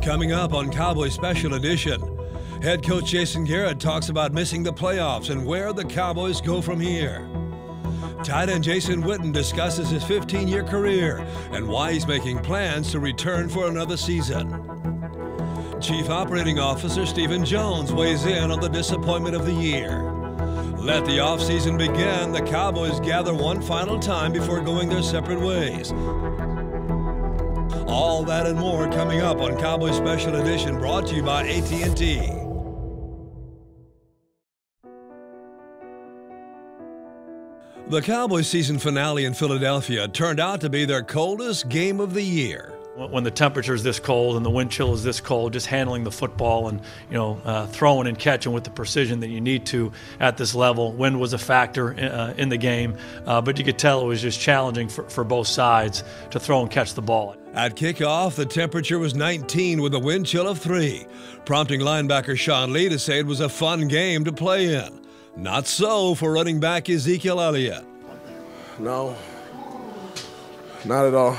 Coming up on Cowboys Special Edition, head coach Jason Garrett talks about missing the playoffs and where the Cowboys go from here. Tight end Jason Witten discusses his 15-year career and why he's making plans to return for another season. Chief Operating Officer Stephen Jones weighs in on the disappointment of the year. Let the offseason begin. The Cowboys gather one final time before going their separate ways. All that and more coming up on Cowboys Special Edition, brought to you by AT&T. The Cowboys season finale in Philadelphia turned out to be their coldest game of the year. When the temperature is this cold and the wind chill is this cold, just handling the football and throwing and catching with the precision that you need to at this level. Wind was a factor in the game, but you could tell it was just challenging for both sides to throw and catch the ball. At kickoff, the temperature was 19 with a wind chill of 3, prompting linebacker Sean Lee to say it was a fun game to play in. Not so for running back Ezekiel Elliott. No, not at all.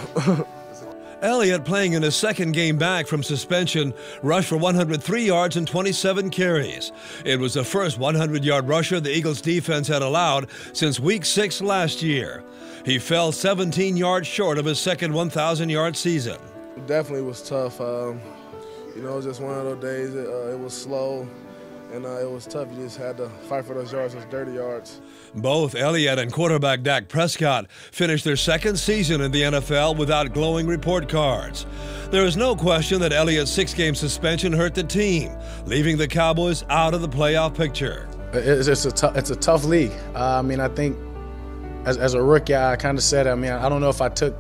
Elliott, playing in his second game back from suspension, rushed for 103 yards and 27 carries. It was the first 100-yard rusher the Eagles defense had allowed since Week 6 last year. He fell 17 yards short of his second 1,000-yard season. It definitely was tough. It was just one of those days. It was slow, and it was tough. You just had to fight for those yards, those dirty yards. Both Elliott and quarterback Dak Prescott finished their second season in the NFL without glowing report cards. There is no question that Elliott's 6-game suspension hurt the team, leaving the Cowboys out of the playoff picture. It's a tough league. I think as a rookie, I kind of said, I don't know if I took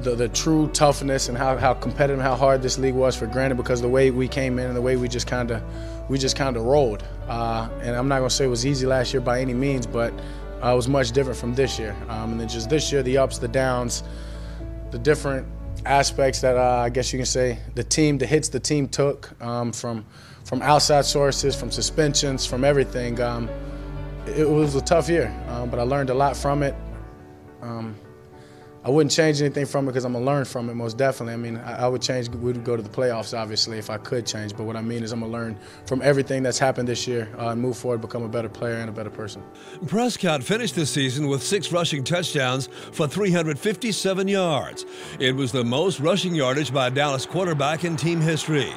the true toughness and how competitive and how hard this league was for granted, because the way we came in and the way we just kind of rolled. And I'm not going to say it was easy last year by any means, but it was much different from this year. And then just this year, the ups, the downs, the different aspects that I guess you can say the hits the team took from outside sources, from suspensions, from everything. It was a tough year, but I learned a lot from it. I wouldn't change anything from it because I'm going to learn from it, most definitely. I would change, we'd go to the playoffs, obviously, if I could change. But what I mean is I'm going to learn from everything that's happened this year and move forward, become a better player and a better person. Prescott finished the season with 6 rushing touchdowns for 357 yards. It was the most rushing yardage by a Dallas quarterback in team history.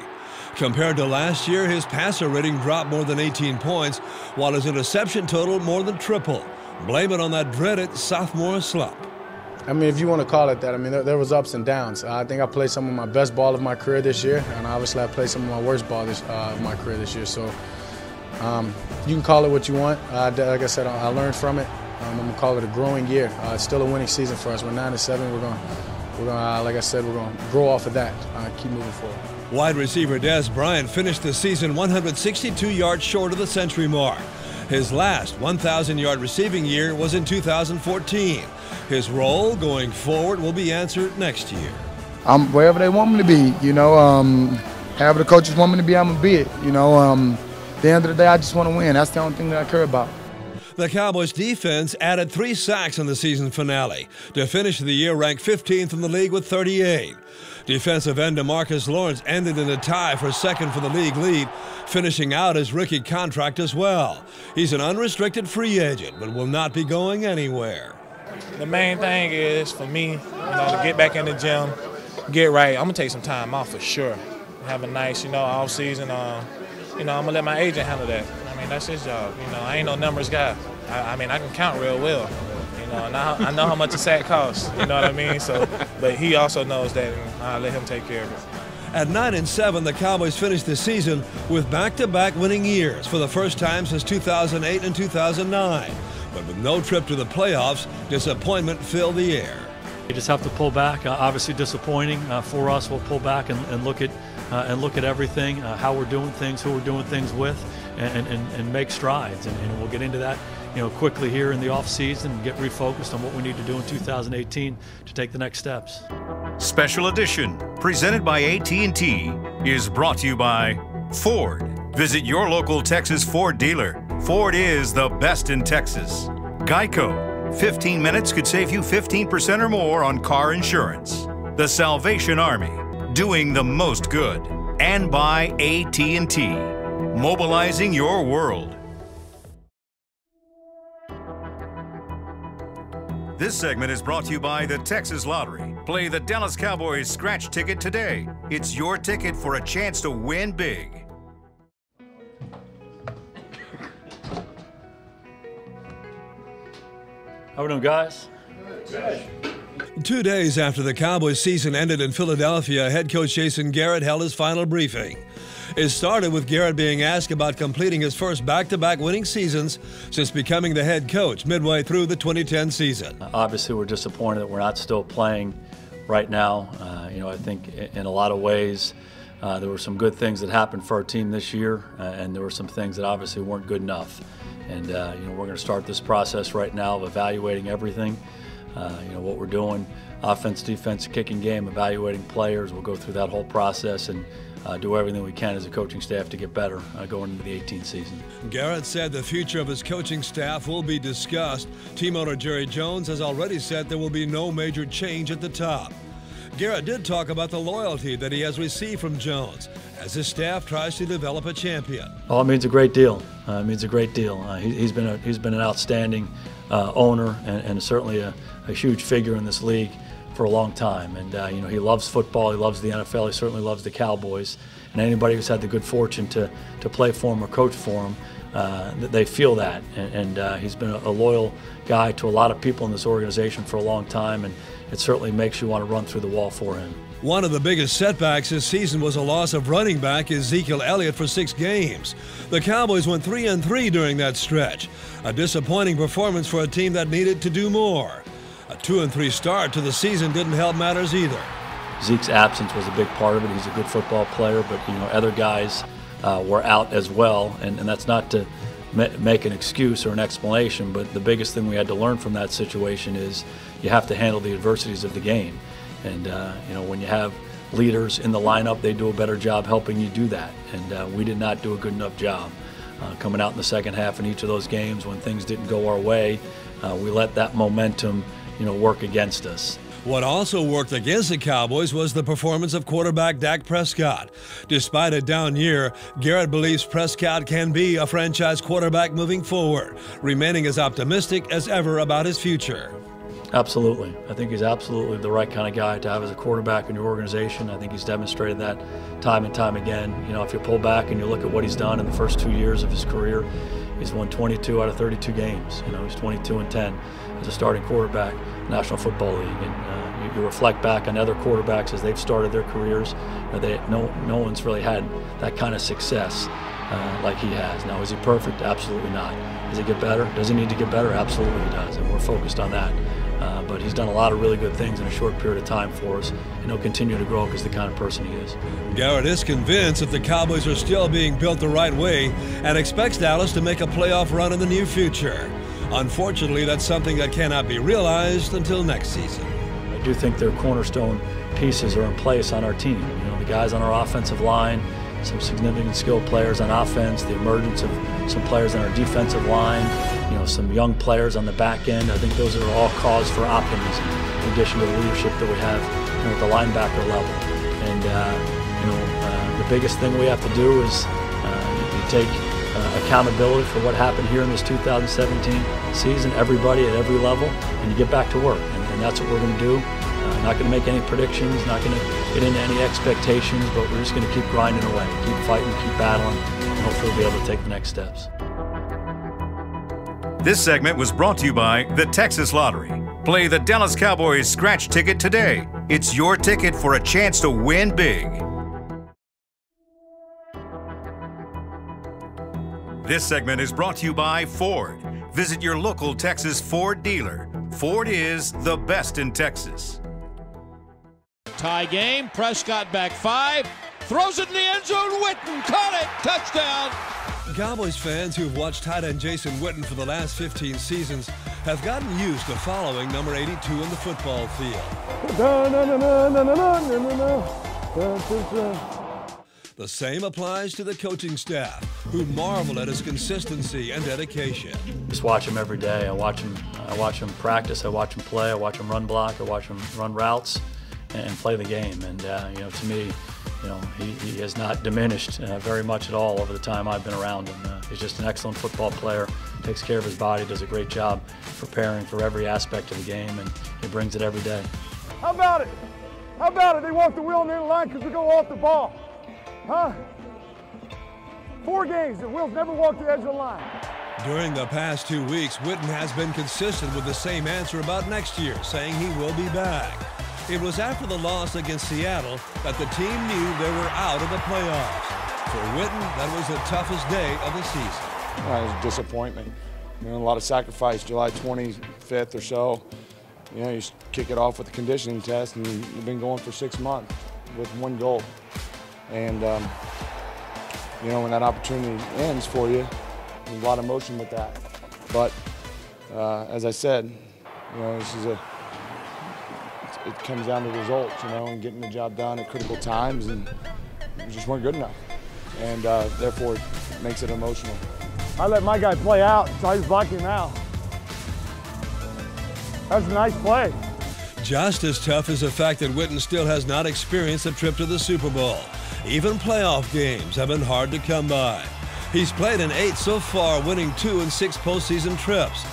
Compared to last year, his passer rating dropped more than 18 points, while his interception total more than tripled. Blame it on that dreaded sophomore slump. If you want to call it that, there was ups and downs. I think I played some of my best ball of my career this year, and obviously I played some of my worst ball of my career this year. So you can call it what you want. Like I said, I learned from it. I'm going to call it a growing year. It's still a winning season for us. We're 9-7. We're going, like I said, we're going to grow off of that. Keep moving forward. Wide receiver Des Bryant finished the season 162 yards short of the century mark. His last 1,000-yard receiving year was in 2014. His role going forward will be answered next year. I'm wherever they want me to be, however the coaches want me to be, I'm going to be it. At the end of the day, I just want to win. That's the only thing that I care about. The Cowboys defense added 3 sacks in the season finale to finish the year ranked 15th in the league with 38. Defensive end DeMarcus Lawrence ended in a tie for second for the league lead, finishing out his rookie contract as well. He's an unrestricted free agent, but will not be going anywhere. The main thing is for me, to get back in the gym, get right. I'm gonna take some time off for sure. Have a nice, off season. I'm gonna let my agent handle that. That's his job. I ain't no numbers guy. I can count real well. And I know how much a sack costs. You know what I mean? So, but he also knows that, and I'll let him take care of it. At 9-7, the Cowboys finished the season with back-to-back winning years for the first time since 2008 and 2009. But with no trip to the playoffs, disappointment filled the air. You just have to pull back. Obviously disappointing for us. We'll pull back and look at everything, how we're doing things, who we're doing things with, and make strides. And we'll get into that quickly here in the off season and get refocused on what we need to do in 2018 to take the next steps. Special Edition, presented by AT&T, is brought to you by Ford. Visit your local Texas Ford dealer. Ford is the best in Texas. Geico, 15 minutes could save you 15% or more on car insurance. The Salvation Army, doing the most good. and by AT&T. Mobilizing your world. This segment is brought to you by the Texas Lottery. Play the Dallas Cowboys scratch ticket today. It's your ticket for a chance to win big. How we doing, guys? 2 days after the Cowboys season ended in Philadelphia, head coach Jason Garrett held his final briefing. It started with Garrett being asked about completing his first back-to-back winning seasons since becoming the head coach midway through the 2010 season. Obviously, we're disappointed that we're not still playing right now. I think in a lot of ways there were some good things that happened for our team this year, and there were some things that obviously weren't good enough. And we're going to start this process right now of evaluating everything. What we're doing, offense, defense, kicking game, evaluating players. We'll go through that whole process and do everything we can as a coaching staff to get better going into the 18th season. Garrett said the future of his coaching staff will be discussed. Team owner Jerry Jones has already said there will be no major change at the top. Garrett did talk about the loyalty that he has received from Jones as his staff tries to develop a champion. Oh, it means a great deal. It means a great deal. He's been an outstanding owner and certainly a huge figure in this league for a long time. And he loves football. He loves the NFL. He certainly loves the Cowboys. And anybody who's had the good fortune to play for him or coach for him, they feel that. And he's been a loyal guy to a lot of people in this organization for a long time. And it certainly makes you want to run through the wall for him. One of the biggest setbacks this season was a loss of running back Ezekiel Elliott for 6 games. The Cowboys went 3-3 during that stretch, a disappointing performance for a team that needed to do more. A 2-3 start to the season didn't help matters either. Zeke's absence was a big part of it. He's a good football player, but other guys were out as well, and that's not to make an excuse or an explanation, but the biggest thing we had to learn from that situation is you have to handle the adversities of the game. And when you have leaders in the lineup, they do a better job helping you do that. And we did not do a good enough job coming out in the second half in each of those games. When things didn't go our way, we let that momentum work against us. What also worked against the Cowboys was the performance of quarterback Dak Prescott. Despite a down year, Garrett believes Prescott can be a franchise quarterback moving forward, remaining as optimistic as ever about his future. Absolutely. I think he's absolutely the right kind of guy to have as a quarterback in your organization. I think he's demonstrated that time and time again. If you pull back and you look at what he's done in the first 2 years of his career, he's won 22 out of 32 games. He's 22-10 as a starting quarterback, National Football League. And you reflect back on other quarterbacks as they've started their careers, no one's really had that kind of success like he has. Now, is he perfect? Absolutely not. Does he get better? Does he need to get better? Absolutely he does, and we're focused on that. But he's done a lot of really good things in a short period of time for us, and he'll continue to grow because the kind of person he is. Garrett is convinced that the Cowboys are still being built the right way and expects Dallas to make a playoff run in the near future. Unfortunately, that's something that cannot be realized until next season. I do think their cornerstone pieces are in place on our team. The guys on our offensive line, some significant skilled players on offense, the emergence of some players on our defensive line, some young players on the back end. I think those are all cause for optimism, in addition to the leadership that we have at the linebacker level. And the biggest thing we have to do is you take accountability for what happened here in this 2017 season, everybody at every level, and you get back to work. And that's what we're going to do. Not going to make any predictions, not going to get into any expectations, but we're just going to keep grinding away, keep fighting, keep battling, and hopefully we'll be able to take the next steps. This segment was brought to you by the Texas Lottery. Play the Dallas Cowboys scratch ticket today. It's your ticket for a chance to win big. This segment is brought to you by Ford. Visit your local Texas Ford dealer. Ford is the best in Texas. Tie game, Prescott back 5, throws it in the end zone, Witten caught it, touchdown. Cowboys fans who've watched tight end Jason Witten for the last 15 seasons have gotten used to following number 82 in the football field. The same applies to the coaching staff, who marvel at his consistency and dedication. Just watch him every day. I watch him practice, I watch him play, I watch him run block, I watch him run routes and play the game. And to me, you know, he has not diminished very much at all over the time I've been around him. He's just an excellent football player, takes care of his body, does a great job preparing for every aspect of the game, and he brings it every day. How about it? How about it? They walk the wheel on the end of the line because we go off the ball. Huh? 4 games, the Wills never walked the edge of the line. During the past 2 weeks, Witten has been consistent with the same answer about next year, saying he will be back. It was after the loss against Seattle that the team knew they were out of the playoffs. For Witten, that was the toughest day of the season. Well, it was a disappointment. You know, a lot of sacrifice. July 25th or so, you know, you kick it off with a conditioning test, and you've been going for 6 months with 1 goal. And, you know, when that opportunity ends for you, there's a lot of emotion with that. But, as I said, you know, this is it comes down to results, you know, and getting the job done at critical times, and we just weren't good enough. And therefore, it makes it emotional. I let my guy play out, so I just blocked him out. That's a nice play. Just as tough is the fact that Witten still has not experienced a trip to the Super Bowl. Even playoff games have been hard to come by. He's played in 8 so far, winning 2 in 6 postseason trips.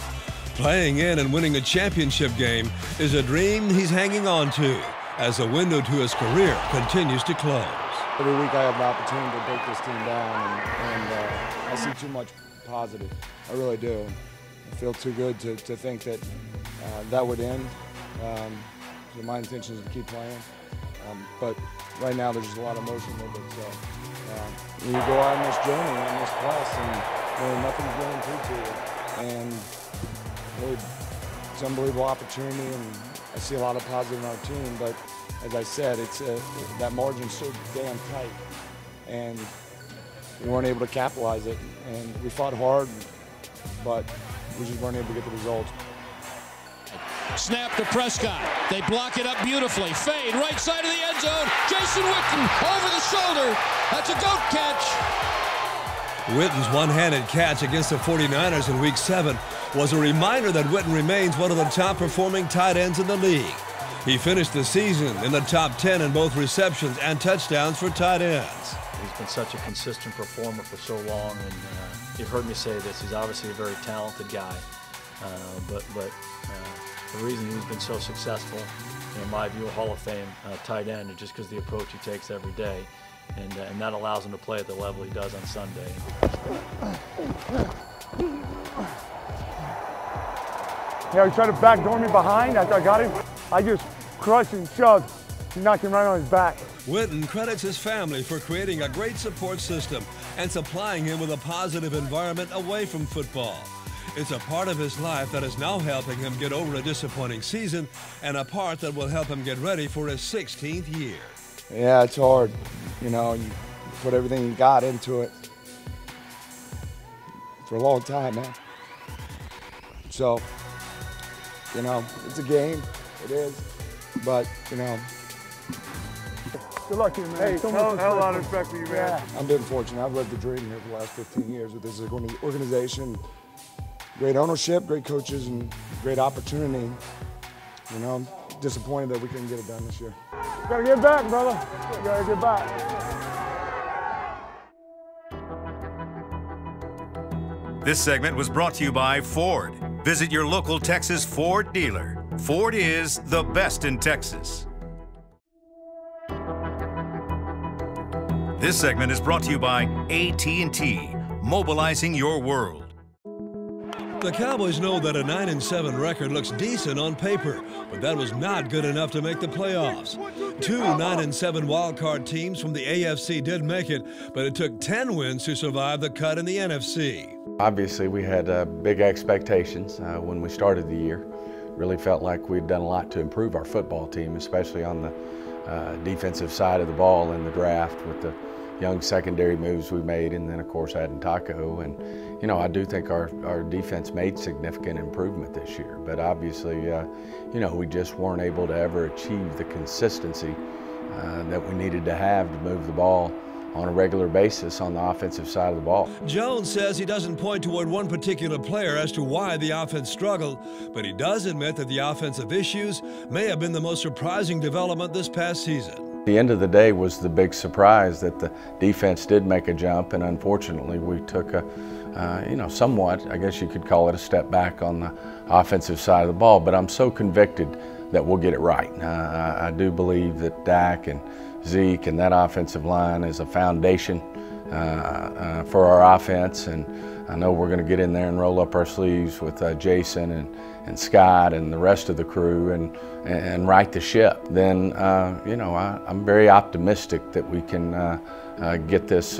Playing in and winning a championship game is a dream he's hanging on to as the window to his career continues to close. Every week I have an opportunity to break this team down, and I see too much positive. I really do. I feel too good to think that that would end. So my intention is to keep playing. But right now there's just a lot of emotion with it. So you go out on this journey, on this quest, and really nothing's guaranteed to you. And really, it's an unbelievable opportunity, and I see a lot of positive in our team. But as I said, it's that margin's so damn tight, and we weren't able to capitalize it. And we fought hard, but we just weren't able to get the results. Snap to Prescott. They block it up beautifully. Fade, right side of the end zone. Jason Witten over the shoulder. That's a goat catch. Witten's one-handed catch against the 49ers in Week 7 was a reminder that Witten remains one of the top-performing tight ends in the league. He finished the season in the top 10 in both receptions and touchdowns for tight ends. He's been such a consistent performer for so long, and you've heard me say this, he's obviously a very talented guy, but the reason he's been so successful, in my view, a Hall of Fame tight end, is just because the approach he takes every day, and that allows him to play at the level he does on Sunday. Yeah, he tried to backdoor me behind after I got him. I just crushed and shoved and knocked him right on his back. Witten credits his family for creating a great support system and supplying him with a positive environment away from football. It's a part of his life that is now helping him get over a disappointing season, and a part that will help him get ready for his 16th year. Yeah, it's hard. You know, you put everything you got into it for a long time, man. So, you know, it's a game. It is. But, you know. Good luck to you, man. Hey, so much a lot of respect for you, man. Yeah. I've been fortunate. I've lived the dream here for the last 15 years with this organization. Great ownership, great coaches, and great opportunity. You know, I'm disappointed that we couldn't get it done this year. You gotta get back, brother. You gotta get back. This segment was brought to you by Ford. Visit your local Texas Ford dealer. Ford is the best in Texas. This segment is brought to you by AT&T, mobilizing your world. The Cowboys know that a 9-7 record looks decent on paper, but that was not good enough to make the playoffs. 2 9-7 wildcard teams from the AFC did make it, but it took 10 wins to survive the cut in the NFC. Obviously, we had big expectations when we started the year. Really felt like we'd done a lot to improve our football team, especially on the defensive side of the ball in the draft with the young secondary moves we made, and then of course adding Taco. And you know, I do think our defense made significant improvement this year, but obviously you know, we just weren't able to ever achieve the consistency that we needed to have to move the ball on a regular basis on the offensive side of the ball. Jones says he doesn't point toward one particular player as to why the offense struggled, but he does admit that the offensive issues may have been the most surprising development this past season. The end of the day was the big surprise that the defense did make a jump, and unfortunately we took a, somewhat, I guess you could call it a step back on the offensive side of the ball, but I'm so convicted that we'll get it right. I do believe that Dak and Zeke and that offensive line is a foundation for our offense, and I know we're going to get in there and roll up our sleeves with Jason and Scott and the rest of the crew and right the ship. Then, I'm very optimistic that we can get this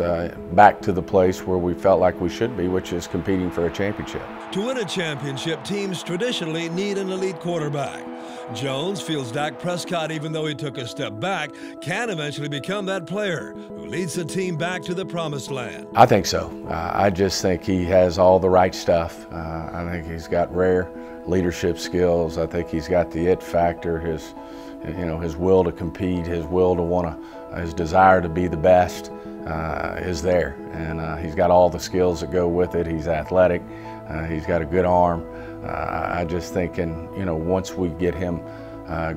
back to the place where we felt like we should be, which is competing for a championship. To win a championship, teams traditionally need an elite quarterback. Jones feels Dak Prescott, even though he took a step back, can eventually become that player who leads the team back to the promised land. I think so. I just think he has all the right stuff. I think he's got rare leadership skills. I think he's got the it factor, his will to compete, his will to his desire to be the best is there. And he's got all the skills that go with it. He's athletic. He's got a good arm. I just think, once we get him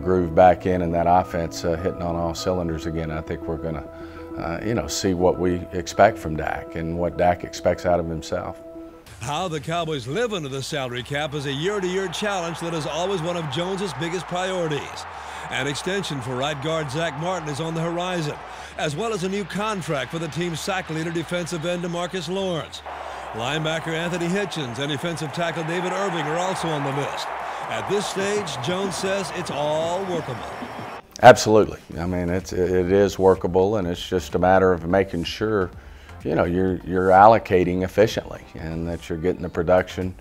grooved back in and that offense hitting on all cylinders again, I think we're going to, see what we expect from Dak and what Dak expects out of himself. How the Cowboys live under the salary cap is a year-to-year challenge that is always one of Jones's biggest priorities. An extension for right guard Zach Martin is on the horizon, as well as a new contract for the team's sack leader, defensive end DeMarcus Lawrence. Linebacker Anthony Hitchens and defensive tackle David Irving are also on the list. At this stage, Jones says it's all workable. Absolutely. I mean, it is workable, and it's just a matter of making sure, you're allocating efficiently and that you're getting the production,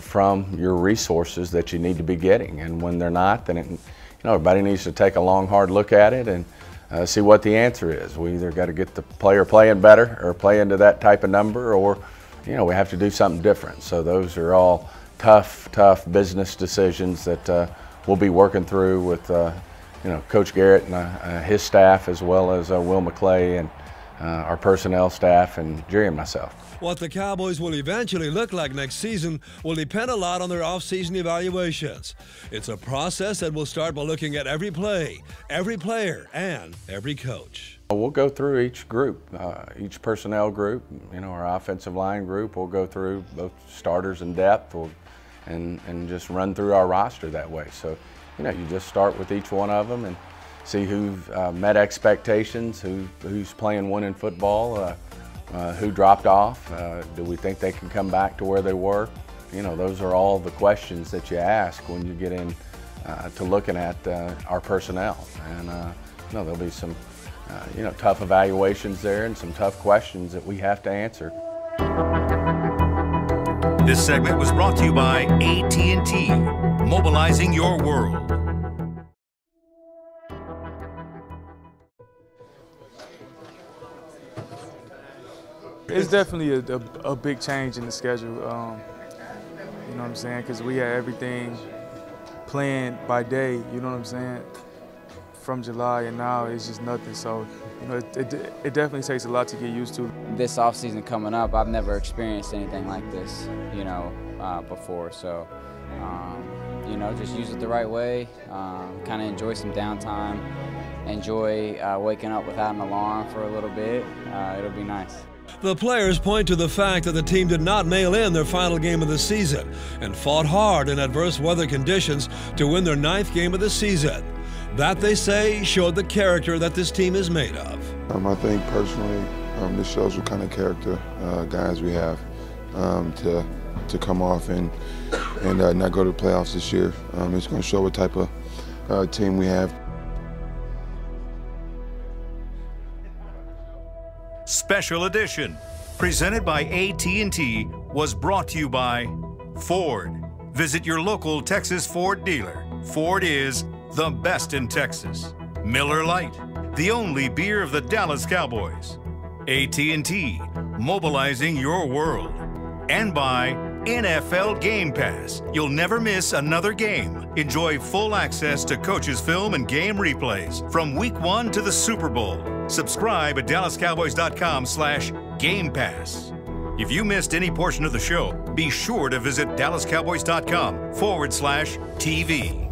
from your resources that you need to be getting. And when they're not, then everybody needs to take a long, hard look at it and see what the answer is. We either got to get the player playing better or play into that type of number, or we have to do something different. So those are all tough business decisions that we'll be working through with Coach Garrett and his staff, as well as Will McClay and our personnel staff and Jerry and myself. What the Cowboys will eventually look like next season will depend a lot on their off-season evaluations. It's a process that will start by looking at every play, every player, and every coach. We'll go through each group, each personnel group, our offensive line group. We'll go through both starters and depth, and just run through our roster that way. So, you just start with each one of them and see who met expectations, who's playing winning football, who dropped off. Do we think they can come back to where they were? Those are all the questions that you ask when you get in to looking at our personnel. And there'll be some tough evaluations there and some tough questions that we have to answer. This segment was brought to you by AT&T, mobilizing your world. It's definitely a big change in the schedule, you know what I'm saying, because we had everything planned by day, you know what I'm saying, from July, and now it's just nothing. So, it definitely takes a lot to get used to. This off season coming up, I've never experienced anything like this, before. So, just use it the right way, kind of enjoy some downtime, enjoy waking up without an alarm for a little bit. It'll be nice. The players point to the fact that the team did not mail in their final game of the season and fought hard in adverse weather conditions to win their 9th game of the season. That, they say, showed the character that this team is made of. I think personally, this shows what kind of character guys we have to come off and not go to the playoffs this year. It's going to show what type of team we have. Special Edition, presented by AT&T, was brought to you by Ford. Visit your local Texas Ford dealer. Ford is the best in Texas. Miller Lite, the only beer of the Dallas Cowboys. AT&T, mobilizing your world. And by NFL Game Pass. You'll never miss another game. Enjoy full access to coaches' film and game replays from Week 1 to the Super Bowl. Subscribe at DallasCowboys.com/Game Pass. If you missed any portion of the show, be sure to visit DallasCowboys.com/TV.